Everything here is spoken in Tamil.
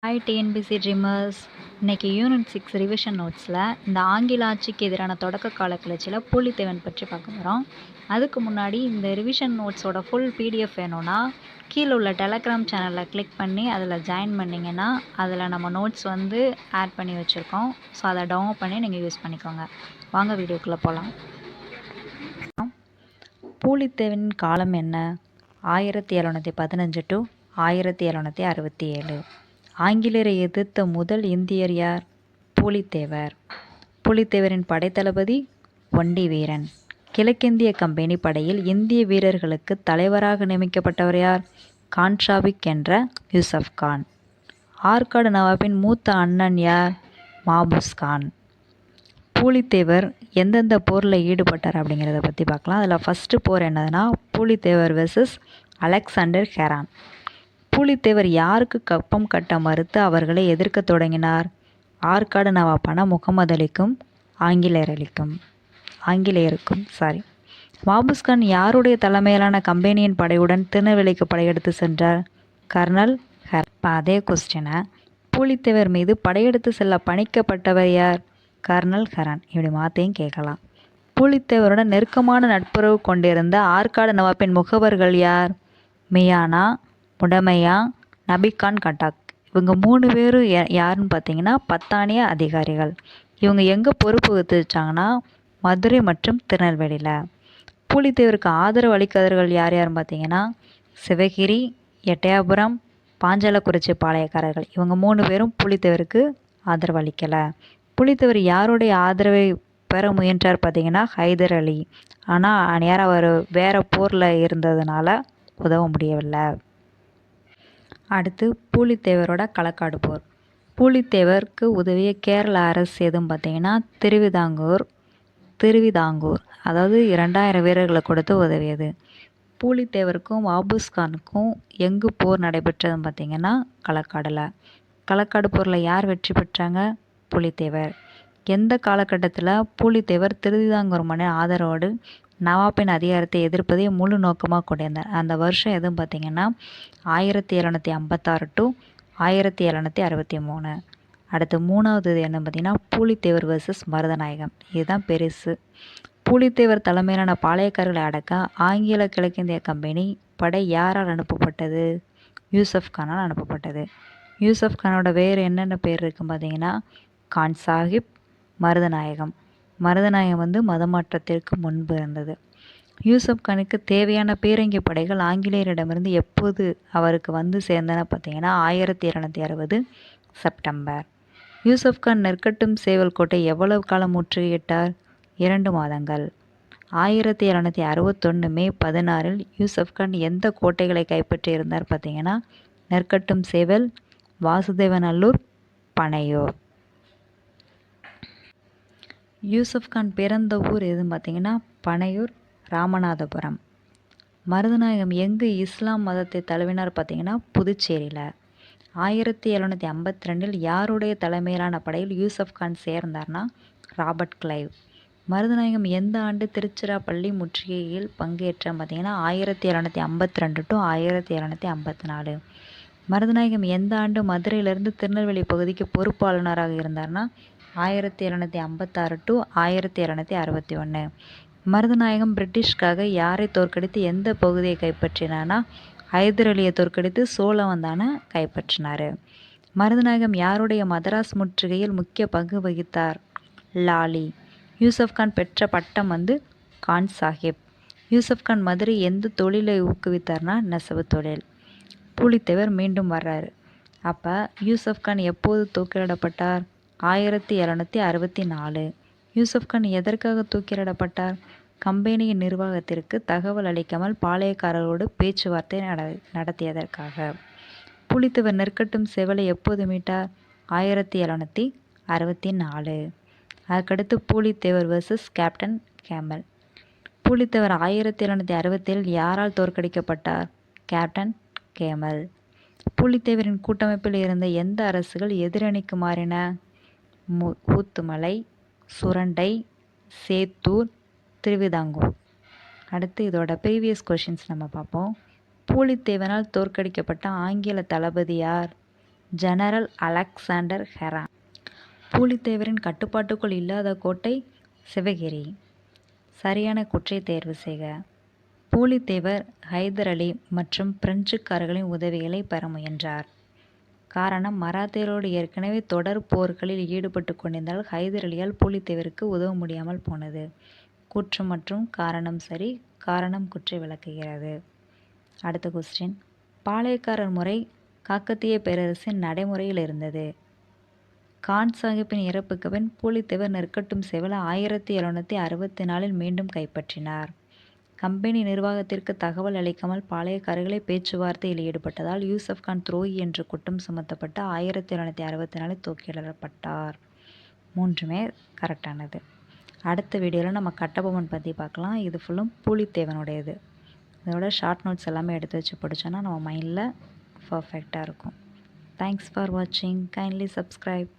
Hi TNPSC dreamers. இன்னைக்கு யூனிட் 6 ரிவிஷன் நோட்ஸில் இந்த ஆங்கில ஆட்சிக்கு எதிரான தொடக்க கால கிளர்ச்சியில் பூலித்தேவன் பற்றி பார்க்க போகிறோம். அதுக்கு முன்னாடி இந்த ரிவிஷன் நோட்ஸோட ஃபுல் பிடிஎஃப் வேணும்னா கீழே உள்ள டெலகிராம் சேனலில் கிளிக் பண்ணி அதில் ஜாயின் பண்ணிங்கன்னா அதில் நம்ம நோட்ஸ் ஆட் பண்ணி வச்சுருக்கோம். ஸோ அதை டவுன்லோட் பண்ணி நீங்கள் யூஸ் பண்ணிக்கோங்க. வாங்க வீடியோக்குள்ளே போகலாம். பூலித்தேவனின் காலம் என்ன? 1715 டு 1767. ஆங்கிலேயரை எதிர்த்த முதல் இந்தியர் யார்? பூலித்தேவர். பூலித்தேவரின் படைத்தளபதி ஒண்டி வீரன். கிழக்கிந்திய கம்பெனி படையில் இந்திய வீரர்களுக்கு தலைவராக நியமிக்கப்பட்டவர் யார்? கான்சாபிக் என்ற யூசப் கான். ஆற்காடு நவாபின் மூத்த அண்ணன் யார்? மாபூஸ் கான். பூலித்தேவர் எந்தெந்த போரில் ஈடுபட்டார் அப்படிங்கிறத பற்றி பார்க்கலாம். அதில் ஃபஸ்ட்டு போர் என்னதுன்னா Pulithevar versus Alexander Heron. Pulithevar யாருக்கு கப்பம் கட்ட மறுத்து அவர்களை எதிர்க்க தொடங்கினார்? ஆற்காடு நவாபான முகமது அலிக்கும் ஆங்கிலேயருக்கும். மாபூஸ்கான் யாருடைய தலைமையிலான கம்பெனியின் படையுடன் திருநெல்வேலிக்கு படையெடுத்து சென்றார்? கர்னல் அதே கொஸ்டினை பூலித்தேவர் மீது படையெடுத்து செல்ல பணிக்கப்பட்டவர் யார்? Kernel Heron. இப்படி மாற்றியும் கேட்கலாம். பூலித்தேவருடன் நெருக்கமான நட்புறவு கொண்டிருந்த ஆற்காடு நவாபின் முகவர்கள் யார்? மியானா, முடமையா, நபிகான் கட்டாக். இவங்க 3 பேரும் யாருன்னு பார்த்தீங்கன்னா பத்தானிய அதிகாரிகள். இவங்க எங்கே பொறுப்பு வகிச்சாங்கன்னா மதுரை மற்றும் திருநெல்வேலியில். பூலித்தேவருக்கு ஆதரவு அளிக்காதவர்கள் யார் யாருன்னு பார்த்தீங்கன்னா சிவகிரி, எட்டயாபுரம், பாஞ்சாலக்குறிச்சி பாளையக்காரர்கள். இவங்க 3 பேரும் பூலித்தேவருக்கு ஆதரவு அளிக்கலை. பூலித்தேவர் யாருடைய ஆதரவை பெற முயன்றார் பார்த்தீங்கன்னா ஹைதர் அலி. ஆனால் அவர் வேறு போரில் இருந்ததுனால உதவ முடியவில்லை. அடுத்து பூலித்தேவரோட களக்காடு போர். பூலித்தேவருக்கு உதவிய கேரள அரசு எதுவும் பார்த்தீங்கன்னா திருவிதாங்கூர். அதாவது 2000 வீரர்களை கொடுத்து உதவியது. பூலித்தேவருக்கும் மாபூஸ்கானுக்கும் எங்கு போர் நடைபெற்றதுன்னு பார்த்தீங்கன்னா களக்காடில். களக்காடு போரில் யார் வெற்றி பெற்றாங்க? பூலித்தேவர். எந்த காலகட்டத்தில் பூலித்தேவர் திருவிதாங்கூர் மன்னர் ஆதரவோடு நவாபின் அதிகாரத்தை எதிர்ப்பதை முழு நோக்கமாக கொண்டிருந்தார்? அந்த வருஷம் எதுவும் பார்த்தீங்கன்னா 1756 டு 1763. அடுத்து 3வது என்ன பார்த்தீங்கன்னா பூலித்தேவர் வெர்சஸ் மருதநாயகம். இதுதான் பெருசு. பூலித்தேவர் தலைமையிலான பாளையக்காரர்களை அடக்க ஆங்கில கிழக்கிந்திய கம்பெனி படை யாரால் அனுப்பப்பட்டது? யூசப் கானால் அனுப்பப்பட்டது. யூசப் கானோட வேறு என்னென்ன பேர் இருக்குன்னு பார்த்தீங்கன்னா கான் சாஹிப், மருதநாயகம். மருதநாயகம் மதமாற்றத்திற்கு முன்பு இருந்தது. யூசப் கானுக்கு தேவையான பீரங்கி படைகள் ஆங்கிலேயரிடமிருந்து எப்போது அவருக்கு சேர்ந்தன பார்த்தீங்கன்னா 1760 செப்டம்பர். யூசப் கான் நெற்கட்டும் சேவல் கோட்டை எவ்வளவு காலம் முற்றுகையிட்டார்? 2 மாதங்கள். 1761 மே 16 யூசப் கான் எந்த கோட்டைகளை கைப்பற்றி இருந்தார் பார்த்தீங்கன்னா நெற்கட்டும் சேவல், வாசுதேவநல்லூர், பனையூர். யூசப் கான் பிறந்த ஊர் எதுன்னு பார்த்தீங்கன்னா பனையூர், ராமநாதபுரம். மருதநாயகம் எங்கு இஸ்லாம் மதத்தை தழுவினார் பார்த்தீங்கன்னா புதுச்சேரியில். 1752 யாருடைய தலைமையிலான படையில் யூசப் கான் சேர்ந்தார்னா ராபர்ட் கிளைவ். மருதநாயகம் எந்த ஆண்டு திருச்சிராப்பள்ளி முற்றுகையில் பங்கேற்ற பார்த்தீங்கன்னா 1752 டு 1754. மருதநாயகம் எந்த ஆண்டு மதுரையிலிருந்து திருநெல்வேலி பகுதிக்கு பொறுப்பாளராக இருந்தார்னா 1756 டு 1761. மருதநாயகம் பிரிட்டிஷ்காக யாரை தோற்கடித்து எந்த பகுதியை கைப்பற்றினார்னா ஹைதர் அலியை தோற்கடித்து சோழவந்தான கைப்பற்றினார். மருதநாயகம் யாருடைய மதராஸ் முற்றுகையில் முக்கிய பங்கு வகித்தார்? லாலி. யூசப் கான் பெற்ற பட்டம் கான் சாஹிப். யூசப் கான் மதுரை எந்த தொழிலை ஊக்குவித்தார்னா நெசவு தொழில். பூலித்தேவர் மீண்டும் வர்றாரு. அப்போ யூசப் கான் எப்போது தூக்கிலிடப்பட்டார்? 1764. யூசப் கான் எதற்காக தூக்கிலிடப்பட்டார்? கம்பெனியின் நிர்வாகத்திற்கு தகவல் அளிக்காமல் பாளையக்காரர்களோடு பேச்சுவார்த்தை நடத்தியதற்காக. பூலித்தேவர் நெற்கட்டும் சேவலை எப்போது மீட்டார்? 1764. அதுக்கடுத்து Pulithevar versus captain camel. Pulithevar 1767 யாரால் தோற்கடிக்கப்பட்டார்? Captain camel. பூலித்தேவரின் கூட்டமைப்பில் இருந்த எந்த அரசுகள் எதிரணிக்கு மாறின? ஊத்துமலை, சுரண்டை, சேத்தூர், திருவிதாங்கூர். அடுத்து இதோட ப்ரீவியஸ் கொஷின்ஸ் நம்ம பார்ப்போம். பூலித்தேவனால் தோற்கடிக்கப்பட்ட ஆங்கில தளபதி யார்? General Alexander Heron. பூலித்தேவரின் கட்டுப்பாட்டுக்குள் இல்லாத கோட்டை சிவகிரி. சரியான கூற்றை தேர்வு செய்க. பூலித்தேவர் ஹைதர் அலி மற்றும் பிரெஞ்சுக்காரர்களின் உதவிகளை பெற முயன்றார். காரணம், மராத்தியரோடு ஏற்கனவே தொடர் போர்களில் ஈடுபட்டு கொண்டிருந்தால் ஹைதர் அலியால் பூலித்தேவருக்கு உதவ முடியாமல் போனது. கூற்று மற்றும் காரணம் சரி. காரணம் கூற்றை விளக்குகிறது. அடுத்த கொஸ்டின். பாளையக்காரர் முறை காக்கத்திய பேரரசின் நடைமுறையில் இருந்தது. கான் சாஹிப்பின் இறப்புக்கு பின் பூலித்தேவர் நெற்கட்டும் சேவலை 1764 மீண்டும் கைப்பற்றினார். கம்பெனி நிர்வாகத்திற்கு தகவல் அளிக்காமல் பாளையக்காரர்களை பேச்சுவார்த்தையில் ஈடுபட்டதால் யூசப் கான் துரோகி என்று குற்றம் சுமத்தப்பட்டு 1764 தூக்கிலிடப்பட்டார். மூன்றுமே கரெக்டானது. அடுத்த வீடியோவில் நம்ம கட்டபொம்மன் பற்றி பார்க்கலாம். இது ஃபுல்லும் பூலித்தேவனுடையது. இதோட ஷார்ட் நோட்ஸ் எல்லாமே எடுத்து வச்சு படித்தோன்னா நம்ம மைண்டில் பர்ஃபெக்டாக இருக்கும். தேங்க்ஸ் ஃபார் வாட்சிங். Kindly subscribe.